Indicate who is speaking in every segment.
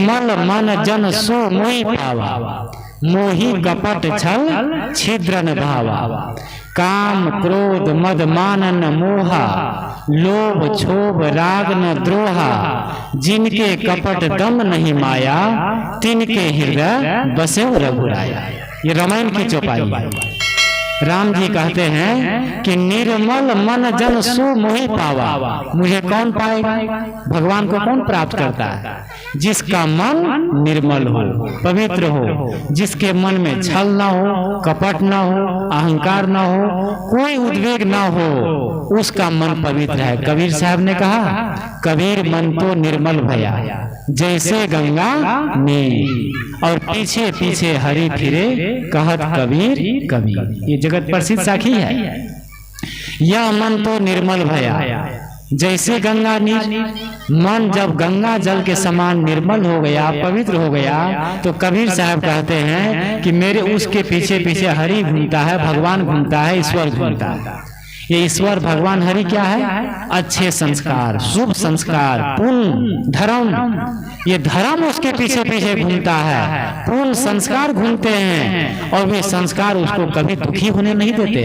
Speaker 1: निर्मल मन जन सो मोहि पावा, मोहि कपट छल छिद्रन भावा। काम क्रोध मद मानन मोहा, लोभ क्षोभ राग न द्रोहा। जिनके कपट दम नहीं माया, तिनके हृदय बसे रघुराया। ये रामायण की चौपाई है। राम जी कहते हैं कि निर्मल मन जन सो मोहि पावा। मुझे कौन पाएगा? भगवान को कौन प्राप्त करता है? जिसका मन निर्मल हो, पवित्र हो, जिसके मन में छल ना हो, कपट ना हो, अहंकार ना हो, कोई उद्वेग ना हो, उसका मन पवित्र है। कबीर साहब ने कहा, कबीर मन तो निर्मल भया जैसे गंगा में, और पीछे पीछे हरि फिरे कहत कबीर कबीर। ये जगत प्रसिद्ध साखी है। यह मन तो निर्मल भया जैसे गंगा नीर। मन जब गंगा जल के समान निर्मल हो गया, पवित्र हो गया, तो कबीर साहब कहते हैं कि मेरे उसके पीछे पीछे हरि घूमता है, भगवान घूमता है, ईश्वर घूमता है। ये ईश्वर भगवान हरि क्या है? अच्छे संस्कार, शुभ संस्कार, पुण्य, धर्म। ये धर्म उसके पीछे पीछे घूमता है, पुण्य संस्कार घूमते हैं, और वे संस्कार उसको कभी दुखी होने नहीं देते।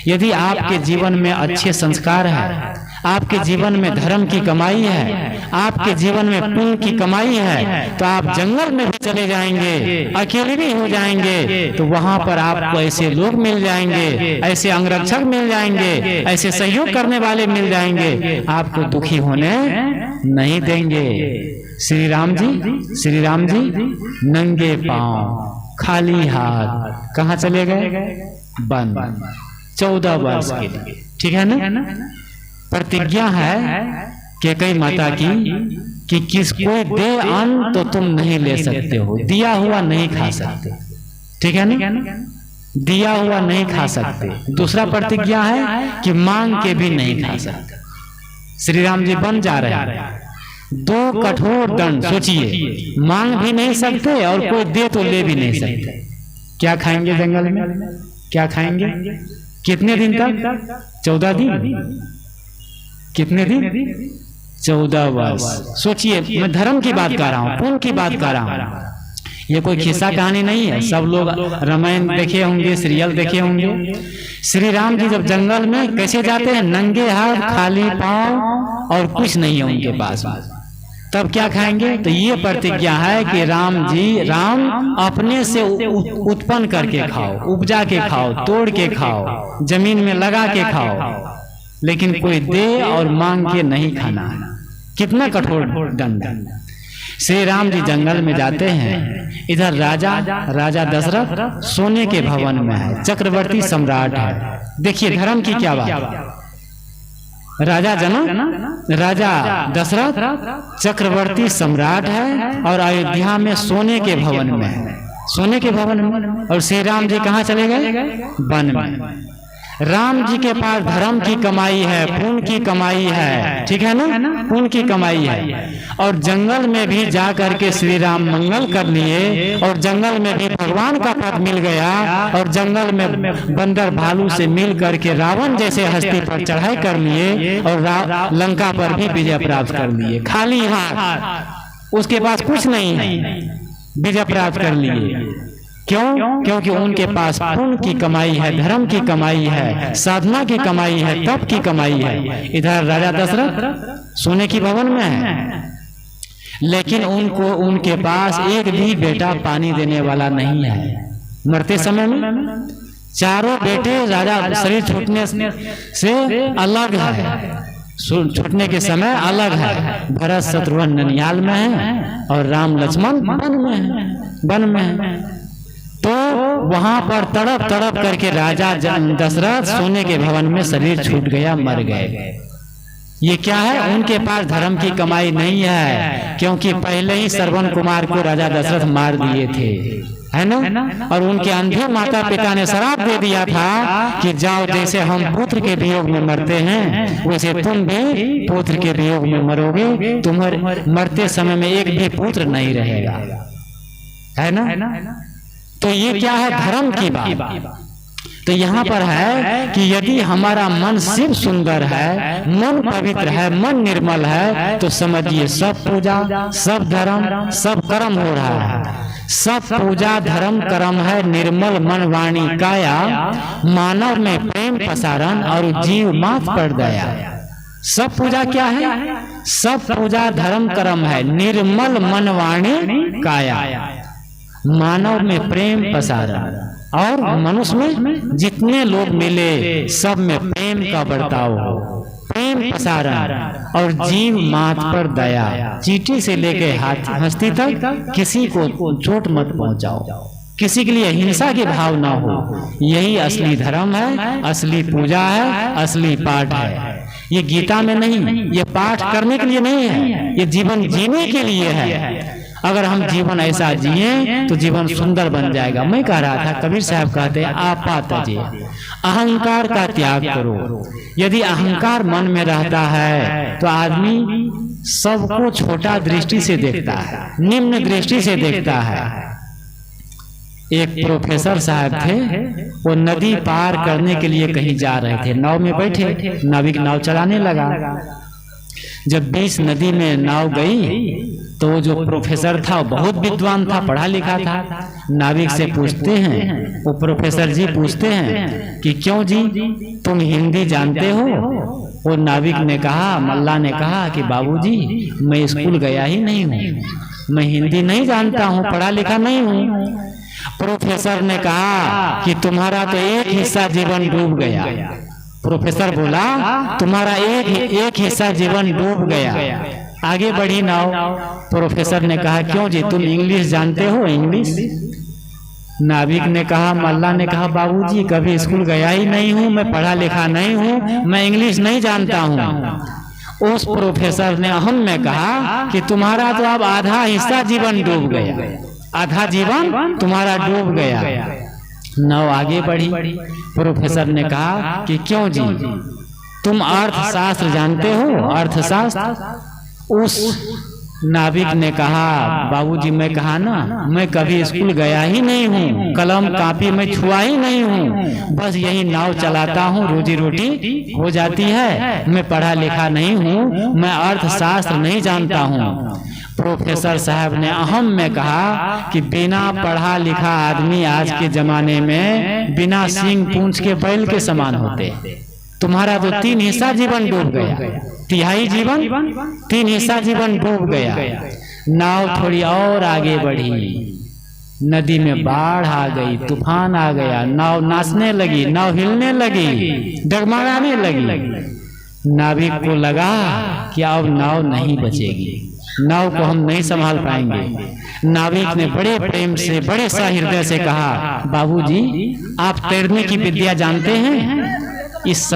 Speaker 1: यदि आपके जीवन में अच्छे संस्कार है, आपके जीवन में धर्म की कमाई है, आपके जीवन में पुण्य की कमाई है, तो आप जंगल में भी चले जाएंगे, अकेले भी हो जाएंगे, तो वहां पर आपको ऐसे लोग मिल जाएंगे, ऐसे अंगरक्षक मिल जाएंगे, ऐसे सहयोग करने वाले मिल जाएंगे, आपको दुखी होने नहीं देंगे। श्री राम जी नंगे पांव खाली हाथ कहाँ चले गए? वन, 14 वर्ष के लिए। ठीक है ना? प्रतिज्ञा है कैकेयी माता की कि किसको दे अन्न तो तुम नहीं ले सकते हो, दिया हुआ नहीं खा सकते। ठीक है ना? दिया हुआ नहीं खा सकते। दूसरा प्रतिज्ञा है कि मांग के भी नहीं खा सकते। श्री राम जी बन जा रहे हैं। 2 कठोर दंड सोचिए, मांग भी नहीं सकते और कोई दे तो ले भी नहीं सकते। क्या खाएंगे जंगल में? क्या खाएंगे? कितने दिन तक? 14 दिन। कितने दिन? 14 वर्ष। सोचिए, मैं धर्म की बात कर रहा हूँ, पुण्य की बात कर रहा हूँ। ये कोई खिस्सा कहानी नहीं है। सब लोग रामायण देखे होंगे, सीरियल देखे होंगे। श्री राम जी जब जंगल में कैसे जाते हैं? नंगे हाथ, खाली पांव, और कुछ नहीं है उनके पास। तब क्या खाएंगे? तो ये प्रतिज्ञा है कि राम अपने से उत्पन्न करके खाओ, उपजा के खाओ, तोड़ के खाओ, जमीन में लगा के खाओ, लेकिन कोई दे और मांग के नहीं खाना। कितना कठोर दंड। श्री राम जी जंगल में जाते हैं। इधर राजा दशरथ सोने के भवन में है, चक्रवर्ती सम्राट है। देखिए धर्म की क्या बात। राजा दशरथ चक्रवर्ती सम्राट है और अयोध्या में सोने के भवन में है, सोने के भवन में। और श्री राम जी कहाँ चले गए? वन में। राम जी के पास धर्म की कमाई है, पुण्य की कमाई है। ठीक है ना? पुण्य की कमाई है। और जंगल में भी जा करके श्री राम मंगल कर लिए, और जंगल में भी भगवान का पद मिल गया, और जंगल में बंदर भालू से मिल करके रावण जैसे हस्ती पर चढ़ाई कर लिए, और लंका पर भी विजय प्राप्त कर लिए। खाली हाथ, उसके पास कुछ नहीं है, विजय प्राप्त कर लिए। क्यों? क्योंकि उनके पास पुण्य की कमाई है, धर्म की कमाई है, साधना की कमाई है, तप की कमाई है। इधर राजा दशरथ सोने की भवन में है, लेकिन उनके पास एक भी बेटा पानी देने वाला नहीं है। मरते समय में चारों बेटे राजा शरीर छूटने से अलग है, छूटने के समय अलग है। भरत शत्रुघ्न ननिहाल में है और राम लक्ष्मण वन में है। तो वहां पर तड़प तड़प करके राजा दशरथ सोने के भवन में शरीर छूट गया, मर गए। ये क्या है? उनके पास धर्म की कमाई नहीं है, क्योंकि पहले ही श्रवण कुमार को राजा दशरथ मार दिए थे, है ना? और उनके अंधे माता पिता ने श्राप दे दिया था कि जाओ, जैसे हम पुत्र के वियोग में मरते हैं वैसे तुम भी पुत्र के वियोग में मरोगे। तुम्हारे मरते समय में एक भी पुत्र नहीं रहेगा, है ना? तो ये क्या है? धर्म की बात। तो यहाँ पर है कि यदि हमारा मन शिव सुंदर है, मन पवित्र है, मन निर्मल है, तो समझिए सब पूजा, सब धर्म, सब कर्म हो रहा है। सब पूजा धर्म कर्म है निर्मल मन वाणी काया, मानव में प्रेम प्रसारण और जीव मात पर दया। सब पूजा क्या है? सब पूजा धर्म कर्म है निर्मल मन वाणी काया, मानव में प्रेम प्रसारण और मनुष्य में जितने लोग मिले सब में प्रेम का बर्ताव हो, प्रेम प्रसारण और जीव मात पर दया। चींटी से लेके हस्ती तक किसी को चोट मत पहुंचाओ, किसी के लिए हिंसा की भाव ना हो। यही असली धर्म है, असली पूजा है, असली पाठ है। ये गीता में नहीं, ये पाठ करने के लिए नहीं है, ये जीवन जीने के लिए है। अगर हम जीवन ऐसा जिए तो जीवन सुंदर बन जाएगा। मैं कह रहा था, कबीर साहब कहते हैं आपा तजे, अहंकार का त्याग करो। यदि अहंकार मन में रहता है तो आदमी सबको छोटा दृष्टि से देखता है, निम्न दृष्टि से देखता है। एक प्रोफेसर साहब थे, वो नदी पार करने के लिए कहीं जा रहे थे, नाव में बैठे, नाविक नाव चलाने लगा। जब 20 नदी में नाव गई तो जो प्रोफेसर था बहुत विद्वान था, पढ़ा लिखा था। नाविक से पूछते हैं, वो प्रोफेसर जी पूछते हैं कि क्यों जी तुम हिंदी जानते हो? वो नाविक ने कहा, मल्ला ने कहा कि बाबूजी मैं स्कूल गया ही नहीं हूँ, मैं हिंदी नहीं जानता हूँ, पढ़ा लिखा नहीं हूँ। प्रोफेसर ने कहा कि तुम्हारा तो एक हिस्सा जीवन डूब गया। प्रोफेसर बोला तुम्हारा एक हिस्सा जीवन डूब गया, आगे बढ़ी नाव। प्रोफेसर ने कहा क्यों जी तुम इंग्लिश जानते हो? इंग्लिश? नाविक ने कहा, मल्ला ने कहा बाबूजी कभी स्कूल गया ही नहीं हूँ, मैं पढ़ा लिखा नहीं हूँ, मैं इंग्लिश नहीं जानता हूँ। उस प्रोफेसर ने अहम में कहा कि तुम्हारा तो अब आधा हिस्सा जीवन डूब गया, आधा जीवन तुम्हारा डूब गया। नाव आगे बढ़ी। प्रोफेसर ने कहा कि क्यों जी तुम अर्थशास्त्र जानते हो? अर्थशास्त्र? उस नाविक ने कहा बाबूजी मैं कहा ना, मैं कभी स्कूल गया ही नहीं हूँ, कलम कापी में छुआ ही नहीं हूँ, बस यही नाव चलाता हूँ, रोजी रोटी हो जाती है, मैं पढ़ा लिखा नहीं हूँ, मैं अर्थशास्त्र नहीं जानता हूँ। प्रोफेसर साहब ने अहम में कहा कि बिना पढ़ा लिखा आदमी आज के जमाने में बिना सींग पूंछ के बैल के समान होते। तुम्हारा तो 3 हिस्सा जीवन डूब गया, तिहाई जीवन, 3 हिस्सा जीवन डूब गया। नाव थोड़ी और आगे बढ़ी, नदी में बाढ़ आ गई, तूफान आ गया, नाव नाचने लगी, नाव हिलने लगी, डगमगाने लगी। नाविक को लगा कि अब नाव नहीं बचेगी, नाव को हम नहीं संभाल पाएंगे। नाविक ने बड़े प्रेम से, बड़े सहृदय से कहा बाबूजी आप तैरने की विद्या जानते हैं? इस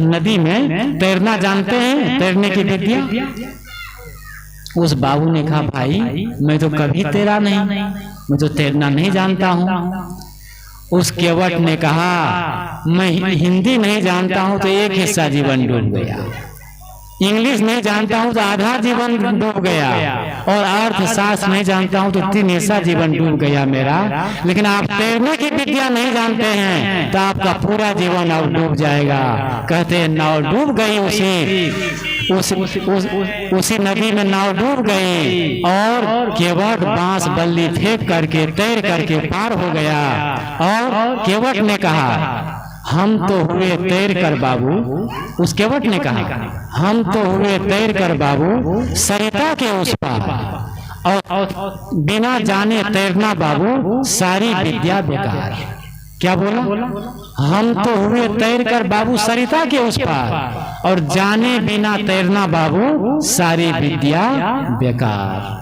Speaker 1: नदी में तैरना जानते हैं, तैरने की विद्या? उस बाबू ने कहा भाई मैं तो कभी तैरा नहीं, मैं तो तैरना नहीं जानता हूँ। उस केवट ने कहा मैं हिंदी नहीं जानता हूँ तो एक हिस्सा जीवन डूब गया, इंग्लिश नहीं जानता हूँ तो आधा जीवन डूब गया, और अर्थशास्त्र नहीं जानता हूँ तो 3 हिस्सा जीवन डूब गया मेरा। लेकिन आप तैरने की विद्या नहीं जानते हैं तो आपका पूरा जीवन अब डूब जाएगा। कहते हैं नाव डूब गई, उसी नदी में नाव डूब गई, और केवट बांस बल्ली फेंक करके तैर करके पार हो गया। और केवट ने कहा हम तो हुए तैर कर बाबू, उस केवट ने कहा हम तो हुए तैर कर बाबू सरिता के उस पार, और बिना जाने तैरना बाबू सारी विद्या बेकार। क्या बोला? हम तो हुए तैर कर बाबू सरिता के उस पार, और जाने बिना तैरना बाबू सारी विद्या बेकार।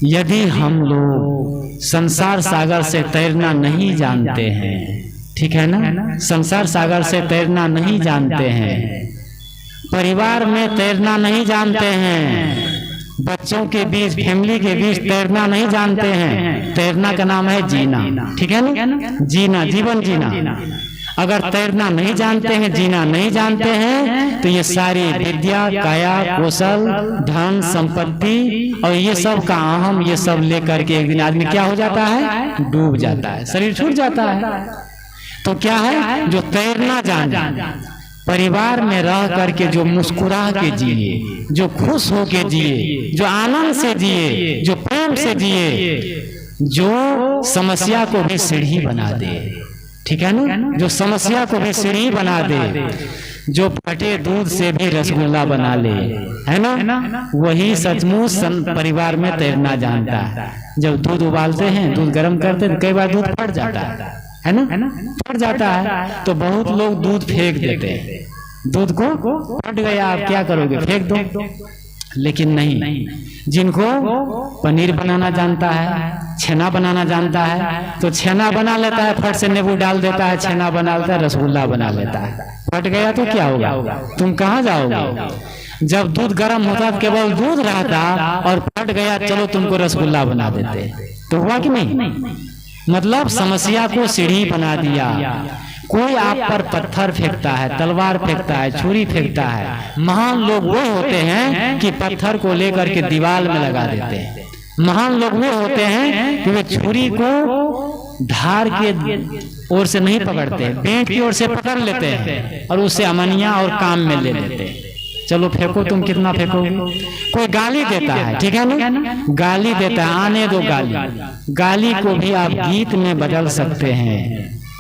Speaker 1: यदि हम लोग संसार सागर से तैरना नहीं जानते हैं, ठीक है ना, संसार सागर से तैरना नहीं जानते हैं, परिवार में तैरना नहीं जानते हैं, बच्चों के बीच, फैमिली के बीच तैरना नहीं जानते हैं, तैरना का नाम है जीना, ठीक है ना, जीना, जीवन जीना। अगर तैरना नहीं जानते हैं, जीना नहीं जानते हैं, तो ये सारी विद्या, काया, कौशल, धन, संपत्ति और ये सब का अहम, ये सब लेकर के एक दिन आदमी क्या हो जाता है, डूब जाता है, शरीर छूट जाता है। तो क्या है, जो तैरना जाने, परिवार में रह करके जो मुस्कुरा के जिए, जो खुश हो के जिए, जो आनंद से जिए, जो प्रेम से जिए, जो समस्या को भी सीढ़ी बना दे, ठीक है ना, जो समस्या को भी सीढ़ी बना दे, जो फटे दूध से भी रसगुल्ला बना ले, है ना, वही सचमुच परिवार में तैरना जानता है। जब दूध उबालते हैं, दूध गर्म करते हैं, कई बार दूध फट जाता है ना, फट जाता है, तो बहुत लोग दूध फेंक देते हैं, दूध को फट गया, आप क्या करोगे, फेंक दो। लेकिन नहीं, जिनको पनीर बनाना जानता है, छेना बनाना जानता है, तो छेना बना लेता है, फट से नींबू डाल देता है, छेना बना लेता है, रसगुल्ला बना लेता है। फट गया तो क्या होगा, तुम कहाँ जाओगे? जब दूध गर्म होता तो केवल दूध रहता, और फट गया, चलो तुमको रसगुल्ला बना देते, तो हुआ कि नहीं? मतलब समस्या को सीढ़ी बना दिया। कोई आप पर पत्थर फेंकता है, तलवार फेंकता है, छुरी फेंकता है, महान लोग वो होते हैं कि पत्थर को लेकर के दीवार में लगा देते हैं। महान लोग वो होते हैं कि वे छुरी को धार के ओर से नहीं पकड़ते, पेट की ओर से पकड़ लेते हैं और उससे अमनिया और काम में ले लेते हैं। चलो फेंको, तुम कितना फेंकोगे? कोई गाली देता है, ठीक है ना, गाली देता है, आने दो गाली। गाली को भी आप गीत में बदल सकते हैं,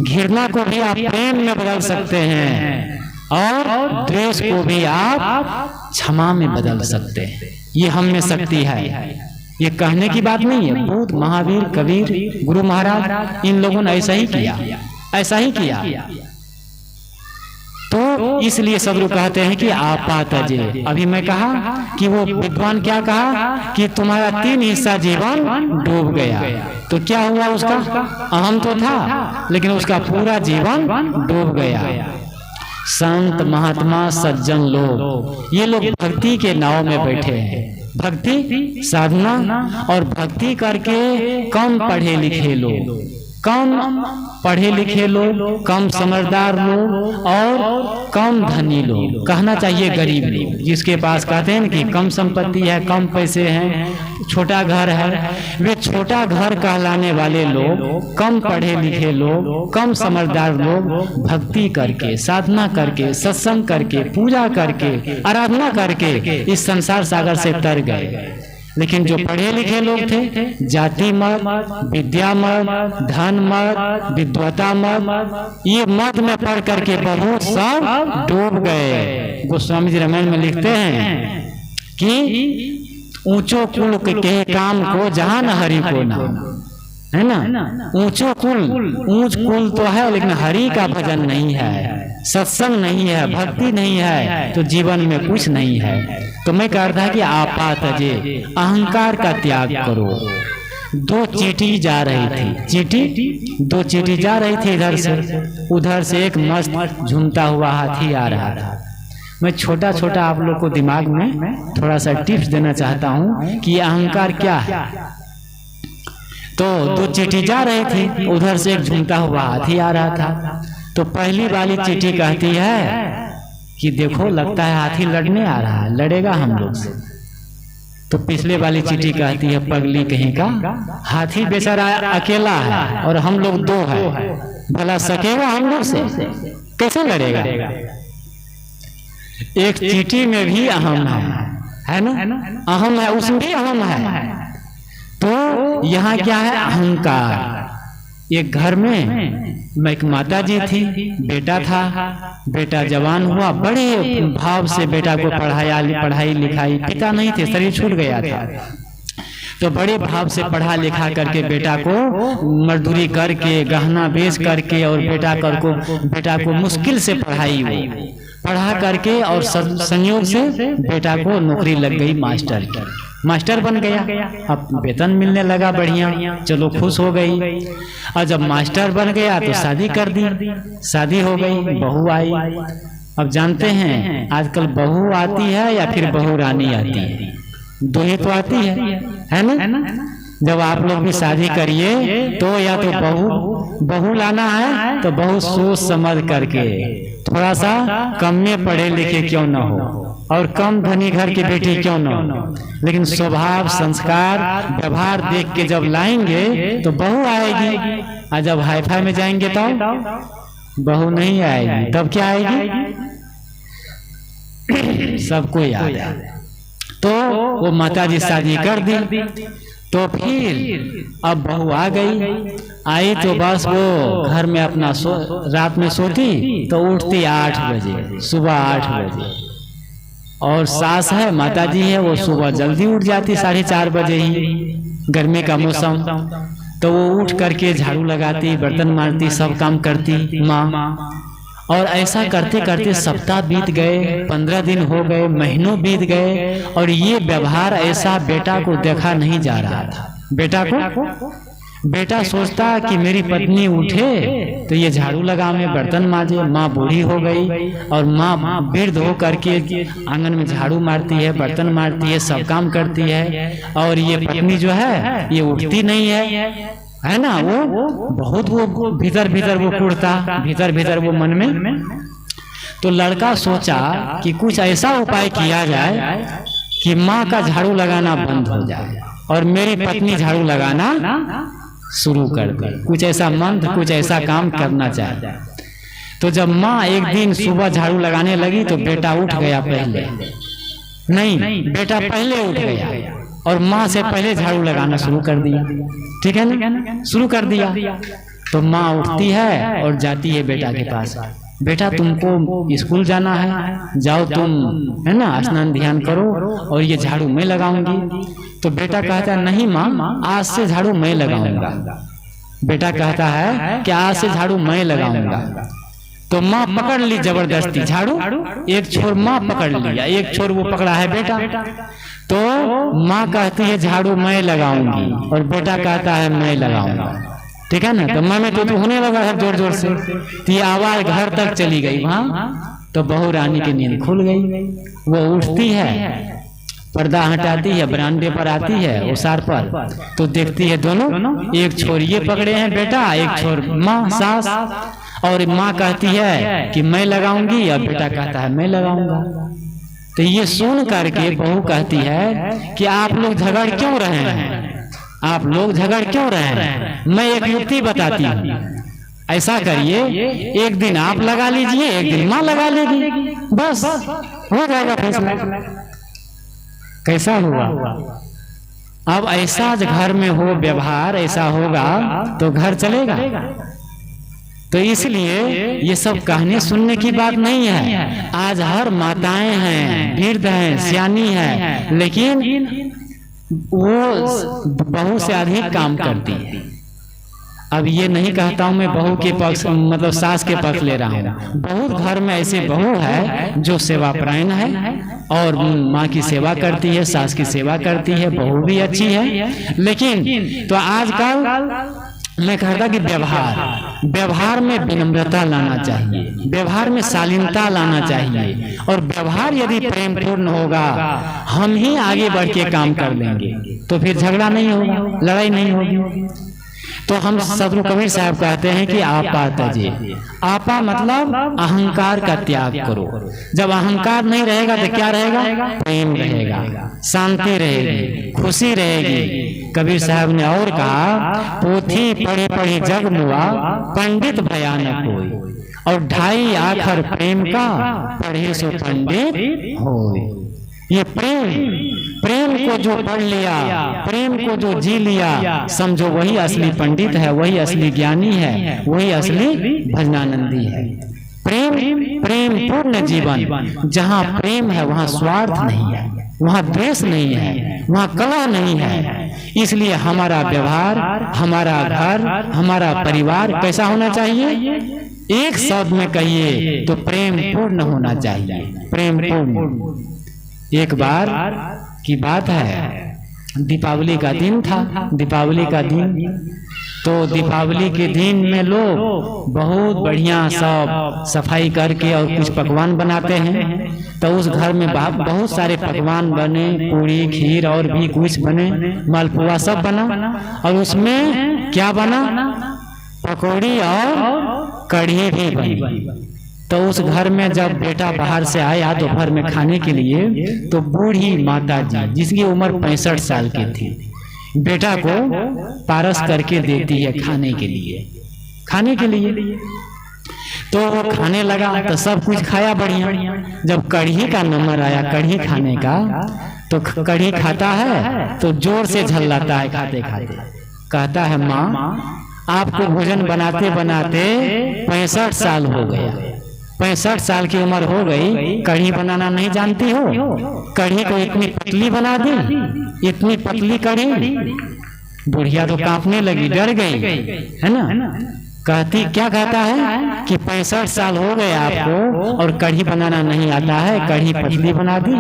Speaker 1: घृणा को भी आप प्रेम में बदल सकते हैं, और द्वेष को भी आप क्षमा में बदल सकते हैं। ये हम में शक्ति है, ये कहने की बात नहीं है। बुद्ध, महावीर, कबीर, गुरु महाराज, इन लोगों ने ऐसा ही किया, ऐसा ही किया। तो इसलिए सब लोग कहते हैं कि आपा तजे। अभी मैं कहा कि वो विद्वान क्या कहा कि तुम्हारा 3 हिस्सा जीवन डूब गया, तो क्या हुआ? उसका अहम तो था, लेकिन उसका पूरा जीवन डूब गया। संत, महात्मा, सज्जन लोग, ये लोग भक्ति के नाव में बैठे हैं, भक्ति साधना और भक्ति करके कम पढ़े लिखे लोग, कम पढ़े लिखे लोग, कम समझदार लोग और कम धनी लोग, कहना चाहिए गरीब लोग, जिसके पास कहते हैं कि कम संपत्ति है, कम पैसे हैं, छोटा घर है, वे छोटा घर कहलाने वाले लोग, कम पढ़े लिखे लोग, कम समझदार लोग भक्ति करके, साधना करके, सत्संग करके, पूजा करके, आराधना करके इस संसार सागर से तर गए। लेकिन जो पढ़े लिखे लोग थे, जाति मत, विद्या मत, धन मत, विद्वता मत, ये मत में पढ़ करके बहुत सब डूब गए। गोस्वामी जी रामायण में लिखते हैं कि ऊंचो कुल के काम को जहां न हरि को नाम, है ना, ऊंचो कुल, ऊंच कुल तो है, लेकिन हरि का भजन नहीं है, सत्संग नहीं है, भक्ति नहीं है, तो जीवन में कुछ नहीं है। तो मैं कह रहा था कि आपा तजे, अहंकार का त्याग करो। 2 चींटी जा रही थी, 2 चींटी जा रही थी इधर से, उधर से एक मस्त झूमता हुआ हाथी आ रहा था। मैं छोटा छोटा आप लोग को दिमाग में थोड़ा सा टिप्स देना चाहता हूँ कि अहंकार क्या है। तो 2 चींटी जा रही थी, उधर से एक झूमता हुआ हाथी आ रहा था। तो पहली वाली चींटी कहती है कि देखो, लगता है हाथी लड़ने आ रहा है, लड़ेगा हम लोग से। तो पिछले वाली चींटी कहती है, पगली कहीं का, हाथी बेचारा अकेला है और हम लोग 2 हैं, भला सकेगा हम लोग से, कैसे लड़ेगा? एक चींटी में भी अहम है ना, अहम है, उसमें भी अहम है। तो यहाँ क्या है? अहंकार। एक घर में एक माता जी थी, बेटा था, बेटा जवान हुआ, बड़े भाव से बेटा को पढ़ाई लिखाई, पिता नहीं थे, शरीर छूट गया था, तो बड़े भाव से पढ़ा लिखा करके बेटा को मजदूरी करके, गहना बेच करके, और बेटा को मुश्किल से पढ़ा करके, और संयोग से बेटा को नौकरी लग गई मास्टर बन गया। अब वेतन मिलने लगा बढ़िया, चलो खुश हो गई। और जब मास्टर बन गया तो शादी कर दी, शादी हो गई, बहू आई। अब जानते हैं आजकल बहू आती है या फिर बहू रानी आती है, 2 ही तो आती है ना। जब आप लोग भी शादी करिए तो या तो बहू लाना है तो बहुत सोच समझ करके, थोड़ा सा कम में पढ़े लिखे क्यों न हो और कम धनी घर की बेटी क्यों न हो, लेकिन स्वभाव संस्कार व्यवहार देख के जब लाएंगे तो बहू आएगी। और जब हाईफाई में जाएंगे तो बहू नहीं आएगी, तब क्या आएगी? सबको याद है। तो वो माता जी शादी कर दी। तो फिर अब बहू आ गई, आई तो बस वो घर में अपना रात में सोती तो उठती 8 बजे, सुबह 8 बजे। और सास है, माता जी है, वो सुबह जल्दी उठ जाती 4:30 बजे ही, गर्मी का मौसम। तो वो उठ करके झाड़ू लगाती, बर्तन मारती, सब काम करती माँ। और ऐसा करते करते सप्ताह बीत गए, 15 दिन हो गए, महीनों बीत गए, और ये व्यवहार ऐसा बेटा को देखा नहीं जा रहा था। बेटा सोचता कि मेरी पत्नी उठे तो ये झाड़ू लगावे, बर्तन मांजे। माँ बूढ़ी हो गई और माँ वृद्ध हो करके आंगन में झाड़ू मारती है, बर्तन मारती है, सब काम करती है, और ये पत्नी जो है ये उठती नहीं है ना। वो बहुत वो भीतर भीतर वो कुड़ता, भीतर भीतर वो मन में। तो लड़का सोचा कि कुछ ऐसा उपाय किया जाए कि माँ का झाड़ू लगाना बंद हो जाए और मेरी पत्नी झाड़ू लगाना शुरू कर दे। कुछ ऐसा मंत्र, कुछ ऐसा काम करना चाहिए। तो जब माँ एक दिन सुबह झाड़ू लगाने लगी तो बेटा उठ गया पहले, नहीं बेटा पहले उठ गया और माँ से पहले झाड़ू लगाना शुरू कर दिया। ठीक है ना, शुरू कर दिया। तो माँ उठती है और जाती है बेटा के पास, बेटा तुमको स्कूल जाना है, जाओ तुम, है ना, स्नान ध्यान करो और ये झाड़ू मैं लगाऊंगी। तो बेटा कहता है नहीं माँ, आज से झाड़ू मैं लगाऊंगा। बेटा कहता है कि आज से झाड़ू मैं लगाऊंगा। तो माँ पकड़ ली जबरदस्ती झाड़ू, एक छोर माँ पकड़ लिया, एक छोर वो पकड़ा है बेटा। तो माँ कहती है झाड़ू मैं लगाऊंगी और बेटा कहता है मैं लगाऊंगा। ठीक है ना। तो मम्मी तो होने लगा है जोर जोर से, तो ये आवाज घर तक चली गई वहाँ। तो बहू रानी की नींद खुल गई। वो उठती है, पर्दा हटाती है, बरामदे पर आती है उसार पर, तो देखती है दोनों, एक छोर ये पकड़े हैं बेटा, एक छोर माँ सास। और माँ कहती है कि मैं लगाऊंगी और बेटा कहता है मैं लगाऊंगा। तो ये सुन करके बहू कहती है कि आप लोग झगड़ क्यों रहे हैं, आप लोग झगड़ क्यों रहे हैं? मैं एक युक्ति बताती हूँ, ऐसा करिए, एक दिन आप लगा लीजिए, एक दिन माँ लगा लेगी, बस हो जाएगा फैसला। कैसा हुआ? अब ऐसा घर में हो व्यवहार, ऐसा होगा तो घर चलेगा। तो इसलिए ये सब कहने सुनने की बात नहीं है। आज हर माताएं हैं, वृद्ध हैं, सियानी हैं, लेकिन वो बहू से अधिक काम करती है। अब ये नहीं कहता हूँ मैं बहू के पक्ष, मतलब सास के पक्ष ले रहा हूँ। बहुत घर में ऐसे बहू है जो सेवापरायण है और माँ की सेवा करती है, सास की सेवा करती है, बहू भी अच्छी है। लेकिन तो आजकल मैं कहता कि व्यवहार में विनम्रता लाना चाहिए, व्यवहार में शालीनता लाना चाहिए। और व्यवहार यदि प्रेम पूर्ण होगा, हम ही आगे बढ़ के काम कर लेंगे, तो फिर झगड़ा नहीं होगा, लड़ाई नहीं होगी। तो हम सदगुरु कबीर साहब कहते हैं कि आपा तजे, आपा मतलब अहंकार का त्याग करो। जब अहंकार नहीं रहेगा तो क्या रहेगा? प्रेम रहेगा, शांति रहेगी, खुशी रहेगी। कबीर साहब ने और कहा, पोथी पढ़े पढ़े जग मुआ, पंडित भयानक होई, और 2.5 आखर प्रेम का, पढ़े सो पंडित होई। ये प्रेम को जो पढ़ लिया, प्रेम को जो जी लिया, समझो वही असली पंडित है, वही असली ज्ञानी है, वही असली भजनानंदी है। प्रेम पूर्ण जीवन। जहाँ प्रेम है वहाँ स्वार्थ नहीं है, वहाँ द्वेष नहीं है, वहाँ कलह नहीं है। इसलिए हमारा व्यवहार, हमारा घर, हमारा परिवार कैसा होना चाहिए? एक शब्द में कहिए तो प्रेम पूर्ण होना चाहिए, प्रेम पूर्ण। एक बार की बात है, दीपावली का दिन था। दीपावली का दिन तो दीपावली के दिन में लोग बहुत बढ़िया सब सफाई करके और कुछ पकवान बनाते हैं। तो उस घर में बहुत सारे पकवान बने, पूरी खीर और भी कुछ बने, मालपुआ सब बना। और उसमें क्या बना? पकौड़ी और कढ़ी भी बनी। तो उस घर में जब बेटा बाहर से आया दोपहर में खाने के लिए, तो बूढ़ी माता जी जिसकी उम्र 65 साल की थी, बेटा को पारस करके देती है खाने के लिए। तो वो खाने लगा तो सब कुछ खाया बढ़िया। जब कढ़ी का नंबर आया कढ़ी खाने का, तो कढ़ी खाता है तो जोर से झल्लाता है खाते खाते। कहता है, माँ आपको भोजन बनाते बनाते 65 साल हो गया, 65 साल की उम्र हो गई, कढ़ी बनाना नहीं जानती हो? कढ़ी को इतनी पतली बना दी, इतनी पतली कढ़ी। बुढ़िया तो कांपने लगी, डर गई, है ना। कहती, क्या कहता है कि 65 साल हो गए आपको और कढ़ी बनाना नहीं आता है, कढ़ी पतली बना दी।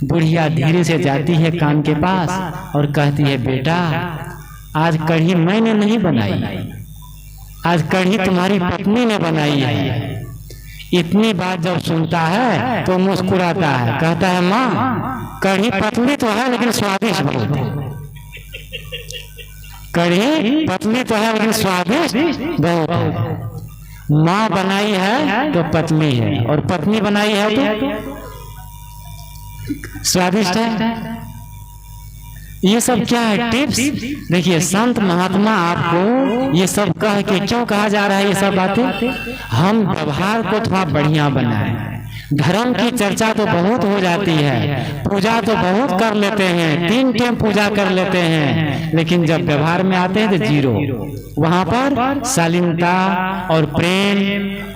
Speaker 1: बुढ़िया धीरे से जाती है कान के पास और कहती है, बेटा आज कढ़ी मैंने नहीं बनाई, आज कढ़ी तुम्हारी पत्नी ने बनाई है। इतनी बात जब सुनता है तो मुस्कुराता है, कहता है, माँ कढ़ी पतली तो है लेकिन स्वादिष्ट बहुत है। कढ़ी पतली तो है लेकिन स्वादिष्ट बहुत है। माँ बनाई है तो पतली है और पत्नी बनाई है तो स्वादिष्ट है। ये सब क्या है? टिप्स। देखिए, संत महात्मा आपको ये सब कह के क्यों कहा जा रहा है? ये सब बातें हम व्यवहार को थोड़ा बढ़िया बनाएं। धर्म की चर्चा तो बहुत हो जाती है, पूजा तो बहुत कर लेते हैं, 3 टाइम पूजा कर लेते हैं, लेकिन जब व्यवहार में आते हैं तो जीरो। वहां पर शालीनता और प्रेम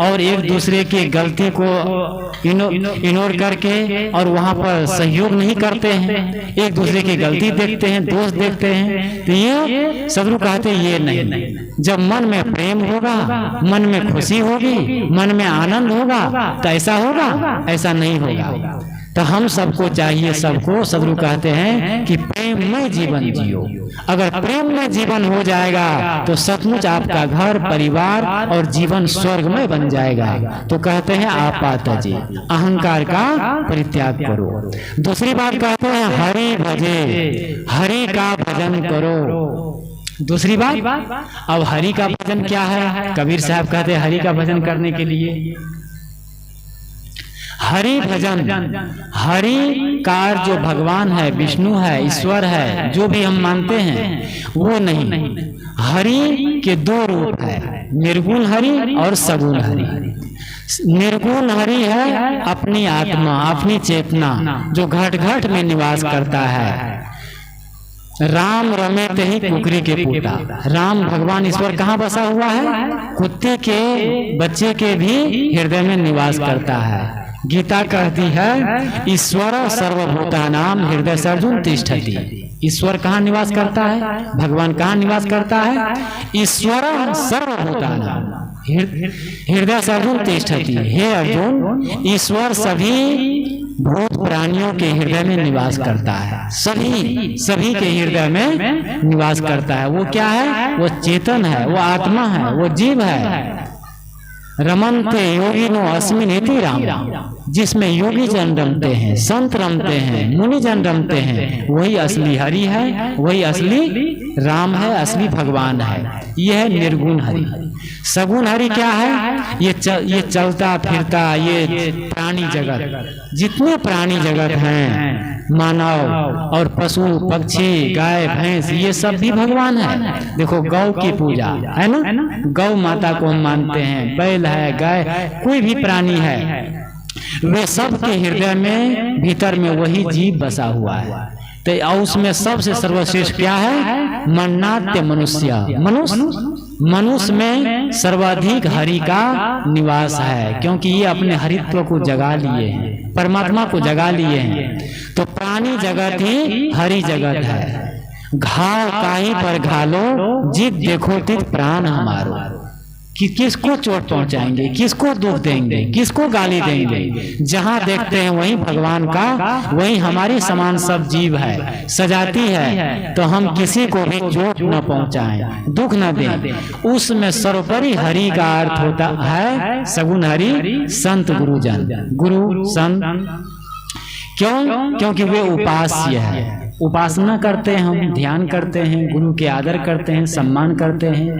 Speaker 1: और एक दूसरे की गलती को इग्नोर करके और वहां पर सहयोग नहीं करते हैं, एक दूसरे की गलती देखते हैं, दोष देखते हैं। तो ये सदगुरु कहते ये नहीं। जब मन में प्रेम होगा, मन में खुशी होगी, मन में आनंद होगा, तो ऐसा होगा, ऐसा नहीं होगा। तो हम सबको चाहिए, सबको सदगुरु कहते हैं कि प्रेममय जीवन जियो। अगर प्रेममय जीवन हो जाएगा तो सचमुच आपका घर परिवार और जीवन स्वर्गमय बन जाएगा। तो कहते हैं आपात जी, अहंकार का परित्याग करो। दूसरी बात कहते हैं हरि भजे, हरि का भजन करो। दूसरी बात, अब हरि का भजन क्या है? कबीर साहब कहते हैं हरि का भजन करने के लिए हरि भजन, हरि का जो भगवान है, विष्णु है, ईश्वर है, जो भी हम मानते हैं वो नहीं। हरि के 2 रूप है, निर्गुण हरि और सगुण हरि। निर्गुण हरि है अपनी आत्मा, अपनी चेतना, जो घट घट में निवास करता है। राम रमेत ही कुकरी के पूता। राम भगवान ईश्वर कहाँ बसा हुआ है? कुत्ते के बच्चे के भी हृदय में निवास करता है। गीता कहती है ईश्वर सर्वभूतानां हृदय सर्जुन तिष्ठति। ईश्वर कहाँ निवास करता है? भगवान कहाँ निवास करता है? ईश्वर सर्वभूतानां हृदय सर्जुन तिष्ठति। हे अर्जुन, ईश्वर सभी भूत प्राणियों के हृदय में निवास करता है, सभी के हृदय में निवास करता है। वो क्या है? वो चेतन है, वो आत्मा है, वो जीव है। रमन्ते योगिनो अस्मिन् इति राम, जिसमें योगी जन रमते हैं, संत रमते हैं, मुनि जन रमते हैं, वही असली हरि है, वही असली राम है, असली भगवान है। यह है निर्गुण हरि। सगुण हरि क्या है? ये चलता फिरता ये प्राणी जगत, जितने प्राणी जगत हैं, मानव और पशु पक्षी गाय भैंस, ये सब भी भगवान है। देखो गौ की पूजा है ना, गौ माता को हम मानते हैं, बैल है, गाय, कोई भी प्राणी है, वे सब के हृदय में भीतर में वही जीव बसा हुआ है। तो उसमें सबसे सर्वश्रेष्ठ क्या है? मन्नात्य मनुष्य। मनुष्य में सर्वाधिक हरि का निवास है, क्योंकि ये अपने हरित्व को जगा लिए हैं, परमात्मा को जगा लिए हैं। तो प्राणी जगत ही हरि जगत है। घाव काहीं पर घालो, जित देखो तित प्राण हमारो। कि किसको चोट पहुंचाएंगे, किसको दुख देंगे, किसको गाली देंगे। जहां देखते हैं वहीं भगवान का, वहीं हमारे समान सब जीव है, सजाती है, तो हम किसी को भी चोट न पहुंचाएं, दुख न दें। उसमें सर्वोपरि हरि का अर्थ होता है सगुण हरि, संत गुरुजन। गुरु संत क्यों? क्योंकि वे उपास्य है, उपासना करते हैं, हम ध्यान करते हैं, गुरु के आदर करते हैं, सम्मान करते हैं।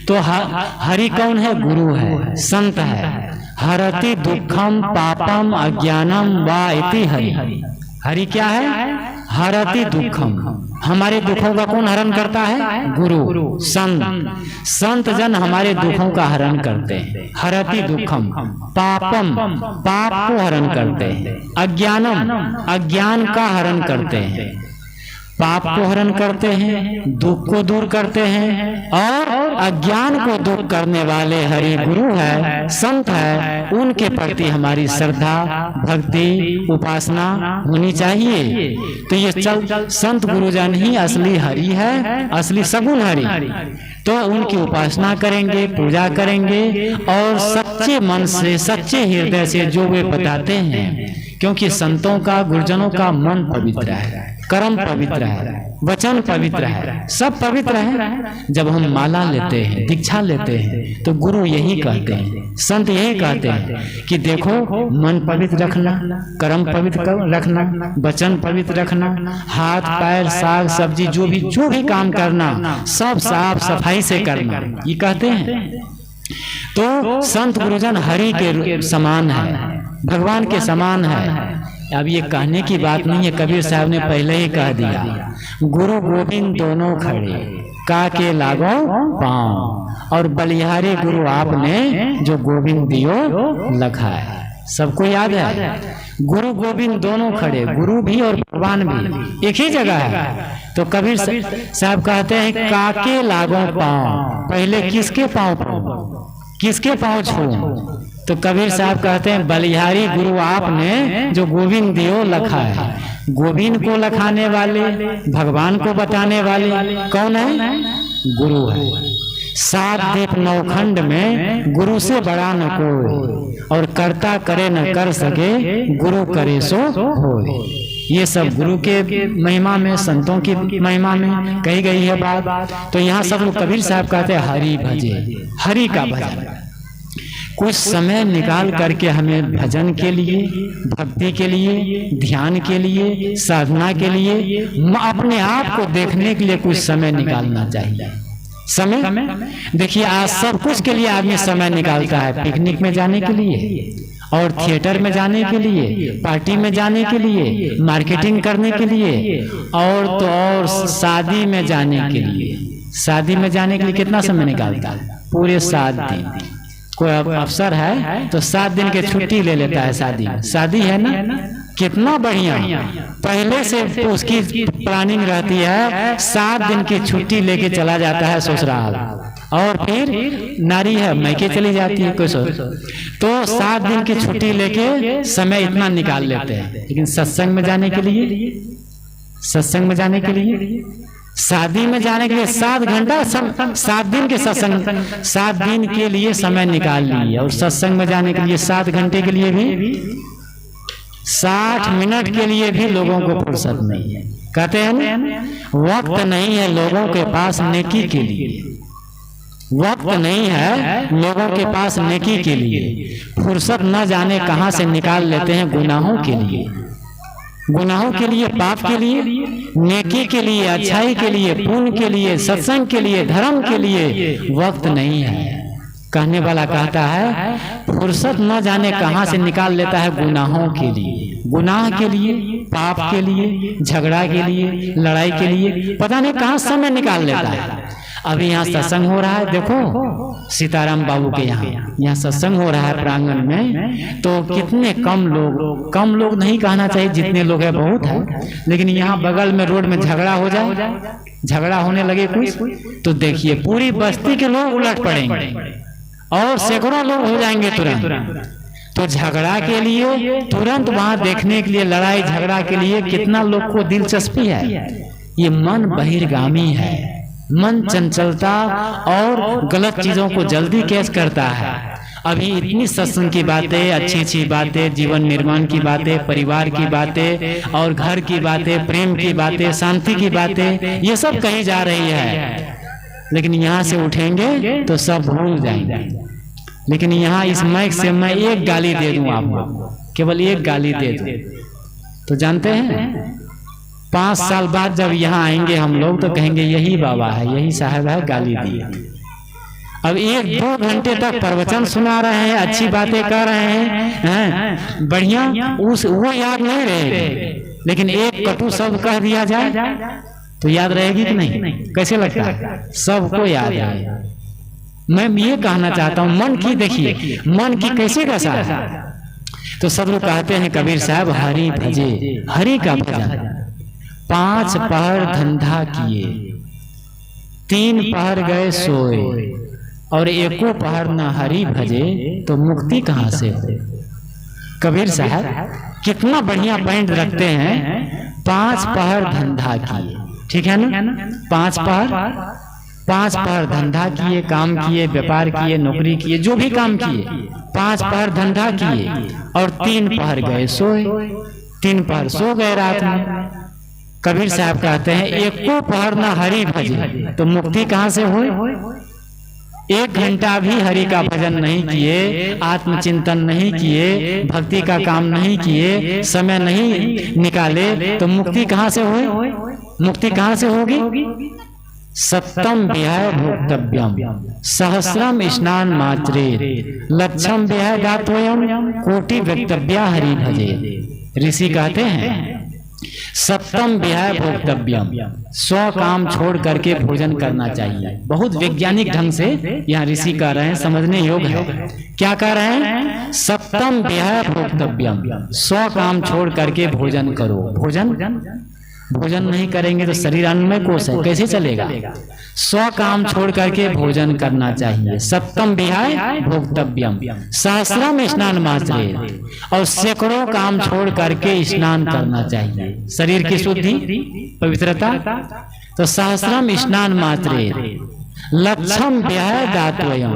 Speaker 1: तो हरि कौन है? गुरु है, संत है। हरति दुखम पापम अज्ञानम वा इति हरि। हरि क्या है? हरति दुखम, हमारे दुखों का कौन हरण करता है? गुरु संत। संत जन हमारे दुखों का हरण करते हैं। हरति दुखम पापम, पाप को हरण करते हैं। अज्ञानम, अज्ञान का हरण करते हैं। पाप को हरण करते हैं, दुख को दूर करते हैं, और अज्ञान को दूर करने वाले हरि गुरु है, संत है। उनके प्रति हमारी श्रद्धा, भक्ति, उपासना होनी चाहिए। तो ये संत गुरुजन ही असली हरि है, असली सगुण हरि। तो उनकी उपासना करेंगे, पूजा करेंगे, और सच्चे मन से, सच्चे हृदय से जो वे बताते हैं। क्योंकि संतों का, गुरुजनों का मन पवित्र है, कर्म पवित्र है, वचन पवित्र है, सब पवित्र है। जब हम माला लेते हैं, दीक्षा लेते हैं, तो गुरु यही कहते हैं, संत यही कहते हैं कि देखो, मन पवित्र रखना, कर्म पवित्र रखना, वचन पवित्र रखना, हाथ पैर साग सब्जी जो भी काम करना, सब साफ सफाई से करना, ये कहते हैं। तो संत गुरुजन हरि के समान है, भगवान के समान है। अब ये कहने की बात नहीं है, कबीर साहब ने पहले ही कह दिया, गुरु गोविंद दोनों खड़े, काके लागो पाँव, और बलिहारी गुरु आपने जो गोविंद दियो लखा है। सबको याद है, गुरु गोविंद दोनों खड़े, गुरु भी और भगवान भी एक ही जगह है। तो कबीर साहब कहते हैं काके लागो पाँव, पहले किसके पाँव पड़ो, किसके पाँव छू? तो कबीर साहब कहते हैं बलिहारी गुरु आपने जो गोविंद दियो लखा है। गोविंद को लखाने वाले, भगवान को बताने वाले कौन है? गुरु है। 7 दीप 9 खंड में गुरु से बड़ा न कोई, और करता करे न कर सके, गुरु करे सो होए। ये सब गुरु के महिमा में, संतों की महिमा में कही गई है बात। तो यहाँ सब लोग कबीर साहब कहते हैं हरि भजे, हरि का भजन। कुछ समय निकाल करके हमें भजन के लिए, भक्ति के लिए, ध्यान के लिए, साधना के लिए, अपने आप को देखने के लिए कुछ समय निकालना चाहिए। समय देखिए, आज सब कुछ के लिए आदमी समय निकालता है, पिकनिक में जाने के लिए, और थिएटर में जाने के लिए, पार्टी में जाने के लिए, मार्केटिंग करने के लिए, और तो और शादी में जाने के लिए। शादी में जाने के लिए कितना समय निकालता है? पूरे 7 दिन। कोई अफसर है तो 7 दिन की छुट्टी ले लेता है शादी में। शादी है ना, कितना बढ़िया, पहले से उसकी प्लानिंग रहती है, 7 दिन की छुट्टी लेके चला जाता है ससुराल, और फिर नारी है मैके चली जाती है कोई तो 7 दिन की छुट्टी लेके समय इतना निकाल लेते हैं। लेकिन सत्संग में जाने के लिए, सत्संग में जाने के लिए, शादी में जाने के लिए 7 घंटा, 7 दिन के सत्संग, 7 दिन के लिए समय निकाल लिए, और सत्संग में जाने के लिए 7 घंटे के लिए भी, 60 मिनट के लिए भी लोगों को फुर्सत नहीं है। कहते हैं ना, वक्त नहीं है लोगों के पास नेकी के लिए, वक्त नहीं है लोगों के पास नेकी के लिए। फुर्सत न जाने कहां से निकाल लेते हैं गुनाहों के लिए, गुनाहों के लिए, पाप के लिए, नेकी के लिए, अच्छाई के लिए, पुण्य के लिए, सत्संग के लिए, धर्म के लिए वक्त नहीं है। कहने वाला कहता है फुर्सत न जाने कहां से निकाल लेता है गुनाहों के लिए, गुनाह के लिए, पाप के लिए, झगड़ा के लिए, लड़ाई के लिए, पता नहीं कहां समय निकाल लेता है। अभी यहाँ सत्संग हो रहा है, देखो सीताराम बाबू के यहाँ सत्संग हो रहा है प्रांगण में, तो कितने कम लोग नहीं कहना चाहिए, जितने लोग हैं बहुत है, लेकिन यहाँ बगल में रोड में झगड़ा हो जाए, झगड़ा होने लगे कुछ, तो देखिए पूरी बस्ती के लोग उलट पड़ेंगे और सैकड़ों लोग हो जाएंगे तुरंत। तो झगड़ा के लिए तुरंत वहां देखने के लिए, लड़ाई झगड़ा के लिए कितना लोग को दिलचस्पी है। ये मन बहिर्गामी है, मन चंचलता और गलत चीजों को जल्दी कैच करता है। अभी इतनी सत्संग की बातें, अच्छी अच्छी बातें, जीवन निर्माण की बातें, परिवार की बातें और घर की बातें, प्रेम की बातें, शांति की बातें, ये सब कही जा रही है, लेकिन यहाँ से उठेंगे तो सब भूल जाएंगे। लेकिन यहाँ इस माइक से मैं एक गाली दे दूं आपको, केवल एक गाली दे दूं, तो जानते हैं 5 साल बाद जब यहाँ आएंगे हम लोग तो कहेंगे यही बाबा है, यही साहब है, गाली दी। अब 1-2 घंटे तक प्रवचन सुना रहे हैं, अच्छी बातें कर रहे हैं, बढ़िया, वो याद नहीं रहेगी, लेकिन एक कटु शब्द कह दिया जाए तो याद रहेगी कि नहीं? कैसे लगता है? सबको याद है। मैं ये कहना चाहता हूँ, मन की देखिए, मन की कैसे दशा है। तो सदगुरु कहते हैं कबीर साहब, हरि भजे, हरि का भजन 5 पहर धंधा किए, 3 पहर गए सोए, और एको पहर न हरि भजे तो मुक्ति कहाँ से हो। कबीर साहब कितना बढ़िया पॉइंट रखते हैं, 5 पहर धंधा किए, ठीक है ना? 5 पहर धंधा किए, काम किए, व्यापार किए, नौकरी किए, जो भी काम किए, 5 पहर धंधा किए और 3 पहर गए सोए, 3 पहर सो गए रात में। कबीर साहब कहते हैं एको पहर न हरि भजे तो मुक्ति कहाँ से हो। 1 घंटा भी हरि का भजन नहीं किए, आत्मचिंतन नहीं किए, भक्ति का काम नहीं किए, समय नहीं निकाले तो मुक्ति कहाँ से हो? मुक्ति कहाँ से होगी? सप्तम विहाय भोक्तव्यम सहस्रम स्नान मात्रे लक्षम विहाय दातव्यम कोटि वक्तव्या हरि भजे। ऋषि कहते हैं सप्तम विहाय भोक्तव्यम, 100 काम छोड़ करके भोजन करना चाहिए। बहुत वैज्ञानिक ढंग से यहाँ ऋषि कह रहे हैं, समझने योग्य है। क्या कह रहे हैं? सप्तम विहाय भोक्तव्यम, 100 काम छोड़ करके भोजन करो। भोजन नहीं करेंगे तो शरीर अन्नमय कोश है, कैसे चलेगा? 100 काम छोड़ करके भोजन करना चाहिए। सप्तम विहाय भोक्तव्यम सहस्रम स्नान मात्रे, और सैकड़ों काम छोड़ करके स्नान करना चाहिए। शरीर की शुद्धि, पवित्रता, तो सहस्रम स्नान मात्रे लक्षम विहाय दातव्यम,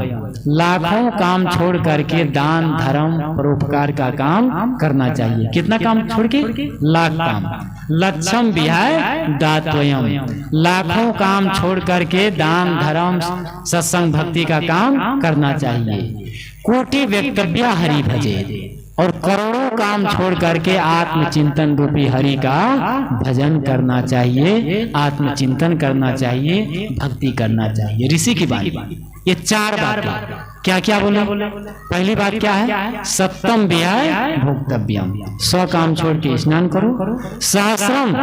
Speaker 1: लाखों काम छोड़ करके दान धर्म परोपकार का काम करना चाहिए। कितना काम छोड़ के? लाख काम। लक्षम विहाय दातव्यम, लाखों काम छोड़ करके दान धर्म सत्संग भक्ति का काम करना चाहिए। कोटि वक्तव्या हरि भजे, और करोड़ों काम छोड़ करके आत्मचिंतन रूपी हरि का भजन करना चाहिए, आत्मचिंतन करना चाहिए, भक्ति करना चाहिए। ऋषि की बात, ये 4 बातें क्या क्या बोले? पहली बात क्या है? सप्तम विहाय भोक्तव्यम, 100 काम छोड़ के स्नान करो। सहस्रम,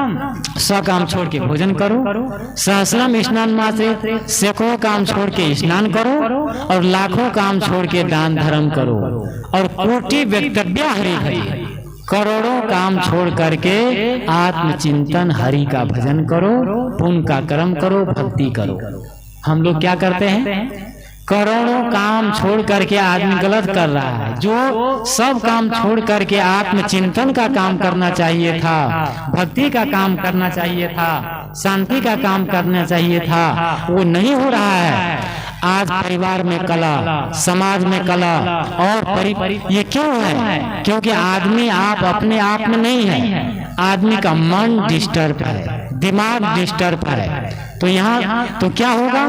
Speaker 1: 100 काम छोड़ के भोजन करो। सहस्रम स्नान मात्रे, सैकड़ों काम छोड़ के स्नान करो, और लाखों काम छोड़ के दान धर्म करो। और कोटि वक्तव्या हरि भजे, करोड़ों काम छोड़ करके आत्मचिंतन हरि का भजन करो, पुण्य का कर्म करो, भक्ति करो। हम लोग क्या करते हैं? करोड़ों काम छोड़ करके आदमी गलत कर रहा है। जो सब काम छोड़ करके आत्मचिंतन का काम करना चाहिए था, भक्ति का काम करना चाहिए था, शांति का काम करना चाहिए था, वो नहीं हो रहा है। आज परिवार में कला, समाज में कला, और ये क्यों है? क्योंकि आदमी आप अपने आप में नहीं है, आदमी का मन डिस्टर्ब है, दिमाग डिस्टर्ब है। तो यहाँ तो क्या होगा?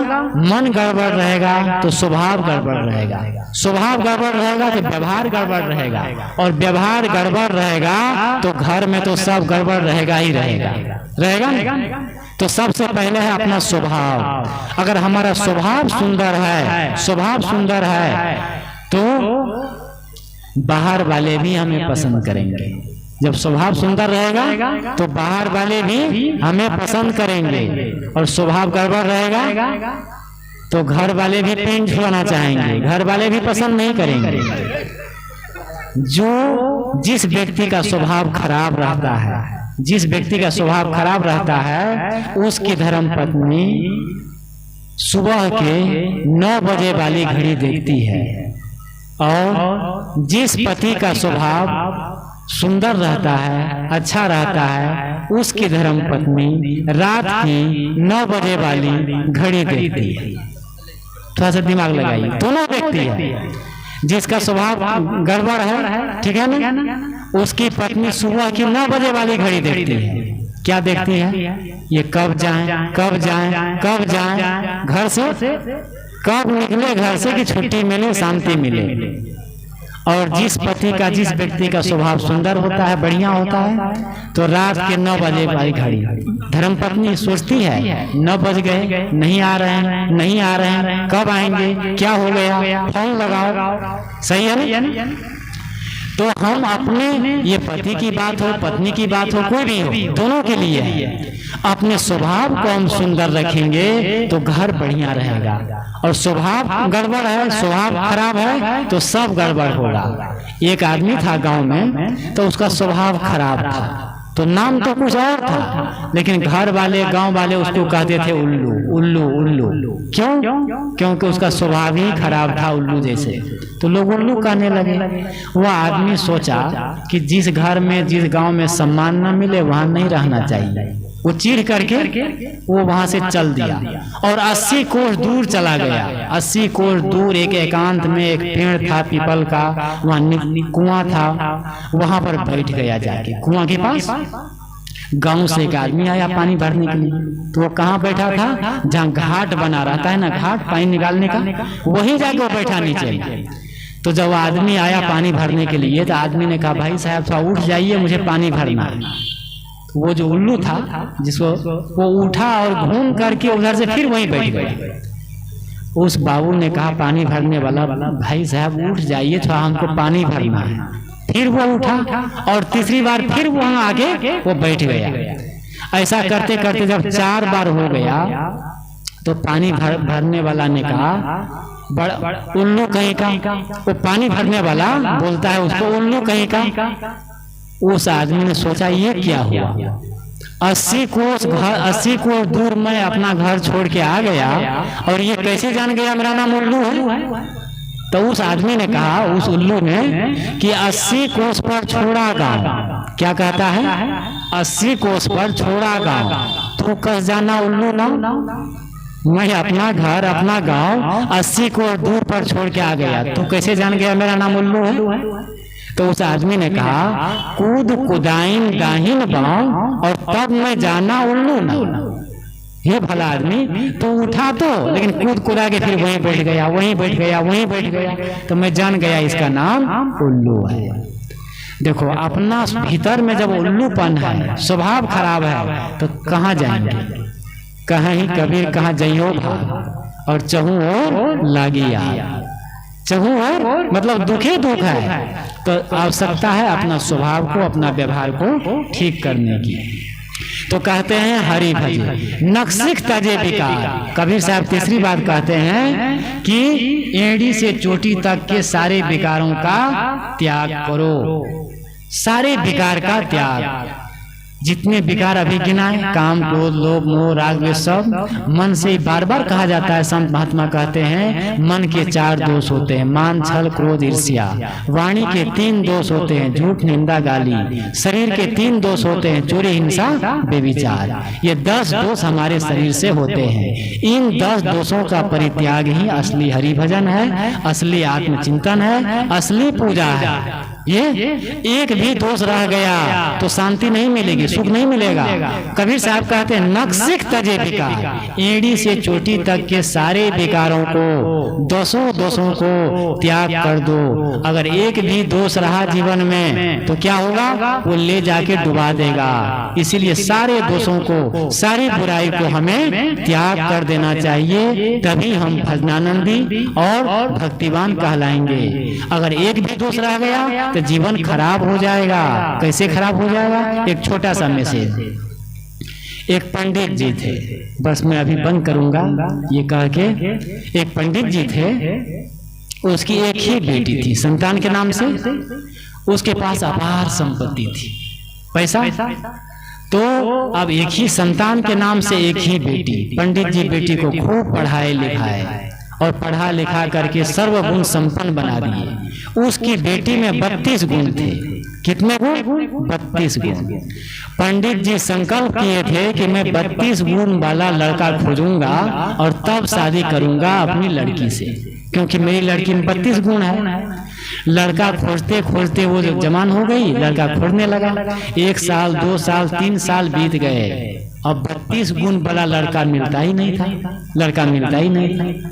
Speaker 1: मन गड़बड़ रहेगा तो स्वभाव गड़बड़ रहेगा, स्वभाव गड़बड़ रहेगा तो व्यवहार गड़बड़ रहेगा, और व्यवहार गड़बड़ रहेगा तो घर में तो सब गड़बड़ रहेगा ही रहेगा। तो सबसे पहले है अपना स्वभाव। अगर हमारा स्वभाव सुंदर है, तो बाहर वाले भी हमें पसंद करेंगे। जब स्वभाव सुंदर रहेगा तो बाहर वाले भी हमें पसंद करेंगे, और स्वभाव गड़बड़ रहेगा तो घर वाले भी पेंट छुड़ाना चाहेंगे, घर वाले भी पसंद नहीं करेंगे। जिस व्यक्ति का स्वभाव खराब रहता है, जिस व्यक्ति का स्वभाव खराब रहता है, उसकी धर्म पत्नी सुबह के 9 बजे वाली घड़ी देखती है, और जिस पति का स्वभाव सुंदर रहता है, अच्छा रहता है, उसकी धर्म पत्नी रात की 9 बजे वाली घड़ी देखती है। थोड़ा सा दिमाग लगाइए, दोनों देखती है। जिसका स्वभाव गड़बड़ है, ठीक है ना, उसकी पत्नी सुबह की 9 बजे वाली घड़ी देखती है। क्या देखती है? ये कब जाएं, कब जाएं, कब जाएं घर से, कब निकले घर से कि छुट्टी मिले, शांति मिले। और जिस पति का, जिस व्यक्ति का स्वभाव सुंदर होता है, बढ़िया होता है, तो रात के 9 बजे वाली घड़ी धर्मपत्नी सोचती है 9 बज गए, नहीं आ रहे हैं, नहीं आ रहे हैं, कब आएंगे, क्या हो गया, फोन लगाओ। सही है ना? तो हम अपने, ये पति की बात हो, पत्नी की बात हो, कोई भी हो, दोनों के लिए है, अपने स्वभाव को हम सुंदर रखेंगे तो घर बढ़िया रहेगा। और स्वभाव गड़बड़ है, स्वभाव खराब है, तो सब गड़बड़ होगा। एक आदमी था गांव में, तो उसका स्वभाव खराब था, तो नाम तो कुछ और था, लेकिन घर वाले, गांव वाले उसको कहते थे उल्लू, उल्लू, उल्लू। क्यों? क्योंकि उसका स्वभाव ही खराब था, उल्लू जैसे। तो लोग उल्लू कहने लगे। वह आदमी सोचा कि जिस घर में, जिस गांव में सम्मान न मिले, वहां नहीं रहना चाहिए। वो चिढ़ करके वो वहां से चल दिया और 80 कोस दूर चला गया। 80 कोस दूर एक एकांत में एक पेड़ था पीपल का, वहां कुआं था, वहां पर बैठ गया जाके कुआं के पास। गांव से एक आदमी आया पानी भरने के लिए, तो वो कहाँ बैठा था? जहाँ घाट बना रहता है ना, घाट पानी निकालने का, वहीं जाके वो बैठा नीचे। तो जब आदमी आया पानी भरने के लिए, तो आदमी ने कहा, भाई साहब थोड़ा उठ जाइए, मुझे पानी भरना है। वो जो उल्लू था, जिसको, वो उठा और घूम करके उधर से फिर वहीं बैठ गया। उस बाबू ने कहा पानी भरने वाला, भाई साहब उठ जाइए, थोड़ा हमको पानी भरना है। फिर वो उठा और तीसरी बार फिर वहां आगे वो बैठ गया। ऐसा करते करते जब 4 बार हो गया, तो पानी भरने वाला ने कहा, बड़ा उल्लू कहीं का। वो पानी भरने वाला बोलता है उसको, उल्लू कहीं का। उस आदमी ने सोचा ये क्या हुआ, 80 कोस दूर मैं अपना घर छोड़ के आ गया, और ये कैसे जान गया मेरा नाम उल्लू है? तो उस आदमी ने कहा, उस उल्लू ने, कि 80 कोस पर छोड़ा गाँव। क्या कहता है? 80 कोस पर छोड़ा गाँव, तू कस जाना उल्लू ना? मैं अपना घर, अपना गाँव 80 कोस दूर पर छोड़ के आ गया, तू कैसे जान गया मेरा नाम उल्लू है? तो उस आदमी ने कहा, कूद कुदाइन गाहिन बाँव, और तब मैं जाना उल्लू ना। ये भला आदमी तो उठा तो, लेकिन कूद कुदा के फिर वहीं बैठ गया, वहीं बैठ गया, वहीं बैठ गया, तो मैं जान गया इसका नाम उल्लू है। देखो, अपना भीतर में जब उल्लूपन है, स्वभाव खराब है, तो कहाँ जाएंगे? कहीं कबीर कहाँ जइयो भाग, और चहु और लागिया। चहु और मतलब दुखे दुख है, तो आवश्यकता है अपना स्वभाव को, अपना व्यवहार को ठीक करने की। तो कहते हैं हरि भजे नक्सिक तजे विकार। कबीर साहब तीसरी बात कहते हैं कि एड़ी से चोटी तक के सारे विकारों का त्याग करो। सारे विकार का त्याग, जितने विकार अभी गिनाए, काम, क्रोध, लोभ, मोह, राग, द्वेष, सब मन से बार बार कहा जाता है। संत महात्मा कहते हैं मन के 4 दोष होते हैं, मान, छल, क्रोध, ईर्ष्या। वाणी के 3 दोष होते हैं, झूठ, निंदा, गाली। शरीर के 3 दोष होते हैं, चोरी, हिंसा, बेविचार। ये 10 दोष हमारे शरीर से होते हैं। इन 10 दोषों का परित्याग ही असली हरि भजन है, असली आत्मचिंतन है, असली पूजा है। ये एक भी दोष रह गया तो शांति नहीं मिलेगी, सुख नहीं मिलेगा। कबीर साहब कहते हैं नक्सिक तजे विकार, एड़ी से चोटी तक के सारे विकारों को, दोषों को त्याग कर दो। अगर एक भी दोष रहा जीवन में तो क्या होगा? वो ले जाके डुबा देगा। इसीलिए सारे दोषों को, सारी बुराई को हमें त्याग कर देना चाहिए, तभी हम भजनानंदी और भक्तिवान कहलाएंगे। अगर एक भी दोष रह गया तो जीवन खराब हो जाएगा। कैसे खराब हो जाएगा? एक छोटा सा मैसेज। एक पंडित जी थे, बस मैं अभी बंद करूंगा ये कह के। एक पंडित जी थे, उसकी एक ही बेटी थी संतान के नाम से। उसके पास अपार संपत्ति थी, पैसा। तो अब एक ही संतान के नाम से एक ही बेटी, पंडित जी बेटी को खूब पढ़ाए लिखाए और पढ़ा लिखा करके सर्वगुण संपन्न बना दिए। उसकी बेटी में 32 गुण थे। कितने गुण? 32 गुण। पंडित जी संकल्प किए थे कि मैं 32 गुण वाला लड़का खोजूंगा और तब शादी करूंगा अपनी लड़की से, क्योंकि मेरी लड़की में 32 गुण है। लड़का खोजते खोजते वो जब जवान हो गई, लड़का खोजने लगा। 1 साल 2 साल 3 साल बीत गए, अब 32 गुण वाला लड़का मिलता ही नहीं था। लड़का मिलता ही नहीं था।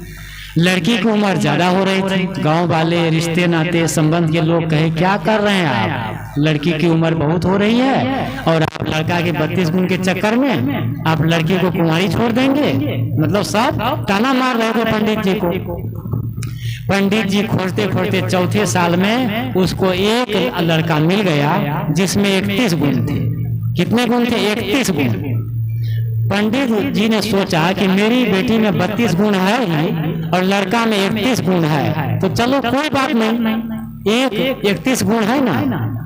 Speaker 1: लड़की की उम्र ज्यादा हो रही थी। गांव वाले, रिश्ते नाते, संबंध के लोग कहे क्या कर रहे हैं आप, लड़की की उम्र बहुत हो रही है और आप लड़का के 32 गुण के चक्कर में आप लड़की को कुंवारी छोड़ देंगे। मतलब सब ताना मार रहे थे पंडित जी को। पंडित जी खोजते खोजते चौथे साल में उसको एक लड़का मिल गया जिसमें 31 गुण थे। कितने गुण थे? 31 गुण। पंडित जी ने सोचा कि मेरी बेटी में 32 गुण है ही और लड़का में 31 गुण है, तो चलो कोई बात नहीं, एक 31 गुण है ना,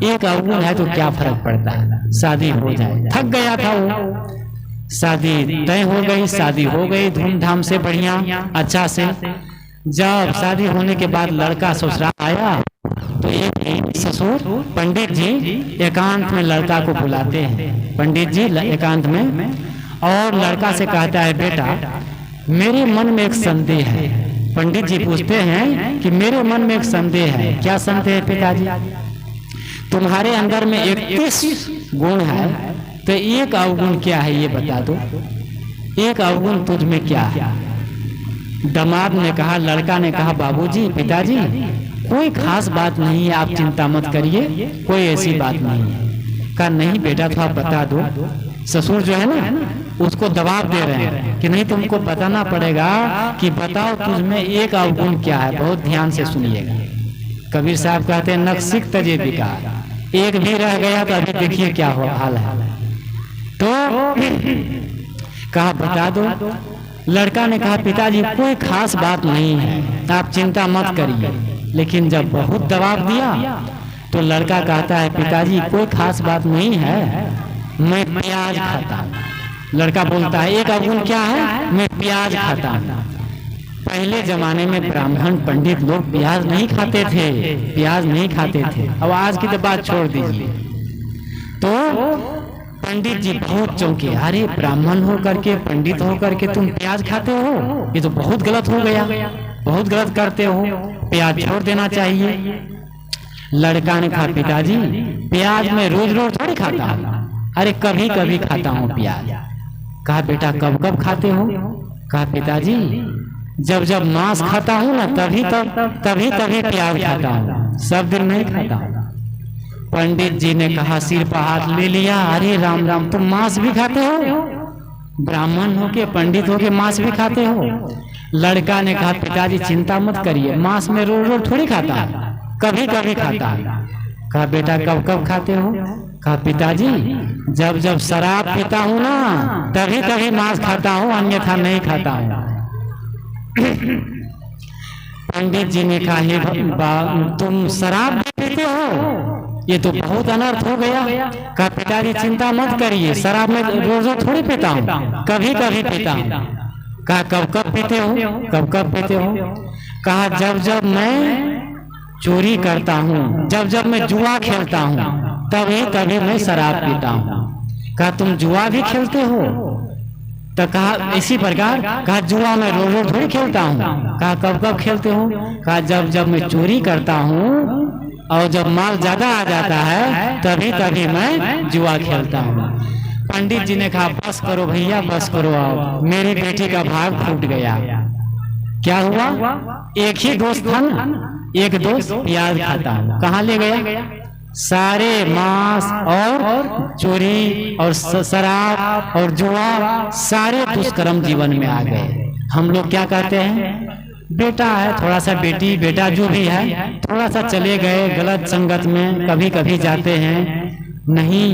Speaker 1: एक अवगुण है तो क्या फर्क पड़ता है, शादी हो जाए। थक गया था वो। शादी तय हो गई, शादी हो गई धूमधाम से, बढ़िया अच्छा से। जब शादी होने के बाद लड़का ससुराल आया तो एक ससुर पंडित जी एकांत में लड़का को बुलाते हैं। पंडित जी एकांत में, और लड़का से कहता है बेटा मेरे मन में एक संदेह है। पंडित जी पूछते हैं कि मेरे मन में एक संदेह है। क्या संदेह है पिताजी? तुम्हारे अंदर में 31 गुण है, तो एक अवगुण क्या है ये बता दो। एक अवगुण तुझ में क्या है? दामाद ने कहा, लड़का ने कहा बाबूजी, पिताजी कोई खास बात नहीं है, आप चिंता मत करिए, कोई ऐसी बात नहीं है। कहा नहीं बेटा तो आप बता दो। ससुर जो है ना उसको दबाव दे रहे हैं कि नहीं तुमको बताना पड़ेगा कि बताओ तुझ में एक अवगुण क्या है। बहुत ध्यान से सुनिएगा। कबीर साहब कहते हैं नक्सिक तजे विकार, एक भी रह गया तो अभी देखिए क्या हाल है। तो कहा बता दो। लड़का ने कहा पिताजी कोई खास बात नहीं है, आप चिंता मत करिए। लेकिन जब बहुत दबाव दिया तो लड़का कहता है पिताजी कोई खास बात नहीं है, मैं प्याज खाता हूँ। लड़का बोलता है एक अवगुण क्या है? मैं प्याज खाता हूँ। पहले जमाने में ब्राह्मण पंडित लोग प्याज नहीं खाते थे, प्याज नहीं खाते थे। अब आज की तो बात छोड़ दीजिए। तो पंडित जी बहुत चौंके, अरे ब्राह्मण हो करके, पंडित हो करके तुम प्याज खाते हो, ये तो बहुत गलत हो गया, बहुत गलत करते हो, प्याज छोड़ देना चाहिए। लड़का ने कहा पिताजी प्याज में रोज रोज थोड़ी खाता हूँ, अरे कभी कभी खाता हूँ प्याज। कहा बेटा कब कब खाते हो? कहा पिताजी जब जब मांस खाता हूँ ना तभी प्याज खाता हूँ, सब दिन नहीं खाता हूँ। पंडित जी ने कहा, सिर पर हाथ ले लिया, अरे राम राम तुम मांस भी खाते हो? ब्राह्मण हो के पंडित हो के मांस भी खाते हो? लड़का ने कहा पिताजी चिंता मत करिए, मांस में रोज रोज थोड़ी खाता है, कभी कभी खाता है। कहा बेटा कब कब खाते हो? कहा पिताजी जब जब शराब पीता हूँ ना तभी मांस खाता हूँ, अन्यथा नहीं खाता हूँ। पंडित जी ने कहा हे तुम शराब भी पीते हो, ये तो बहुत अनर्थ हो गया। कहा पिताजी चिंता मत करिए, शराब में रोज रोज थोड़ी पीता हूँ, कभी कभी पीता हूँ। कहा कब कब पीते हो? कब कब पीते हो? कहा जब जब मैं चोरी करता हूँ, जब जब मैं जुआ खेलता हूँ तभी मैं शराब पीता हूँ। कहा तुम जुआ भी खेलते हो? तो कहा इसी प्रकार। कहा जुआ मैं रोज रोज थोड़ी खेलता हूँ। कहा कब कब खेलते हो? कहा जब जब मैं चोरी करता हूँ और जब माल ज्यादा आ जाता है तभी मैं जुआ खेलता हूँ। पंडित जी ने कहा बस करो भैया बस करो, आओ मेरी बेटी का भाग फूट गया। क्या हुआ? एक ही दोस्त था ना, एक दोस्त प्याज खाता हूँ, कहाँ ले गया? सारे मांस और चोरी और शराब और जुआ, सारे दुष्कर्म जीवन में आ गए। हम लोग क्या कहते हैं, बेटा है थोड़ा सा, बेटी बेटा जो भी है थोड़ा सा चले गए गलत संगत में, कभी कभी जाते हैं। नहीं,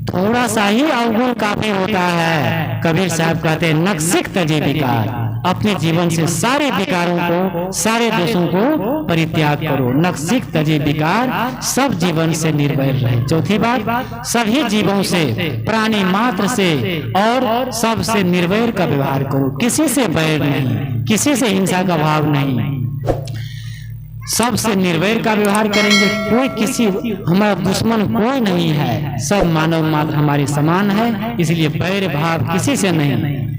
Speaker 1: थोड़ा सा ही अवगुण काफी होता है। कबीर साहब कहते हैं नक्सिक तजे विकार, अपने जीवन से सारे विकारों को, सारे दोषों को परित्याग करो। नक्सिक तजे विकार, सब जीवन से निर्वैर रहे। चौथी बात, सभी जीवों से, प्राणी मात्र से और सबसे निर्वैर का व्यवहार करो। किसी से बैर नहीं, किसी से हिंसा का भाव नहीं, सबसे निर्वैर का व्यवहार करेंगे। कोई किसी हमारा दुश्मन कोई नहीं है, सब मानव मात्र हमारे समान है, इसलिए बैर भाव किसी से नहीं।